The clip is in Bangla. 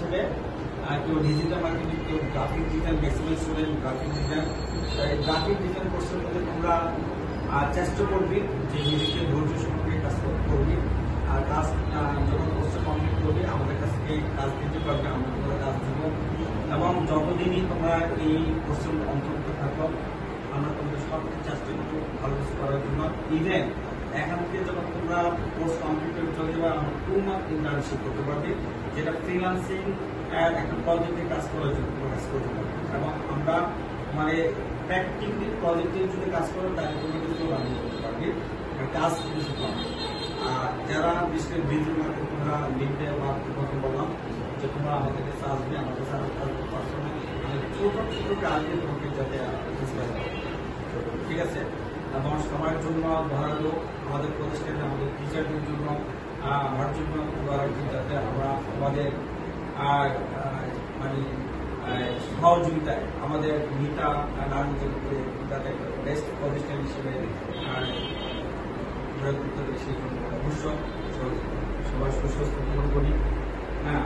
আসবে, কেউ ডিজিটাল মার্কেটিং, কেউ graphic design, maximum student graphic design. Graphic design কোর্সের মধ্যে তোমরা চেষ্টা করবি যে নিজেকে ধৈর্য সহকারে কাজ করবি, আর কাজ যখন কোর্সটা কমপ্লিট করবি আমাদের কাছ থেকে কাজ দিতে পারবে, আমরা তোমরা কাজ দিব। এবং যতদিনই তোমরা এই কোর্সের অন্তর্ভুক্ত থাকো আমরা তোমাদের সবকে চেষ্টা করবো ভালো কিছু করার জন্য। ইভেন এখান থেকে যখন তোমরা কোর্স কমপ্লিট করে চলে যাবে আমরা 2 মান্থ ইন্টার্নশিপ করতে পারবে, যেটা ফ্রিল্যান্সিং একটা প্রজেক্টে কাজ করার জন্য তোমরা কাজ করতে পারবে। এবং আমরা মানে প্র্যাকটিক্যালি প্রজেক্টে যদি কাজ করো তাহলে তোমরা কিছু রানিং করতে পারবে, কাজ কিছু কম। আর যারা বিশেষ করে ডিজিটাল মার্কেট তোমরা লিখবে বা তোমাকে বললাম যে তোমরা আমাদের কাছে আসবে, আমাদের সাথে কাজ করতে পারছো না, ছোট ছোট কাজ দিয়ে তোমাকে যাতে ঠিক আছে। এবং সবার জন্য ধরালো আমাদের প্রতিষ্ঠানে আমাদের টিচারদের জন্য আমার জন্য যাতে আমরা আমাদের মানে সহযোগিতায় আমাদের মিতা নারী যাতে বেস্ট প্রতিষ্ঠান হিসেবে সেই জন্য অবশ্য সবাই সুস্বাস্থ্য গ্রহণ করি। হ্যাঁ,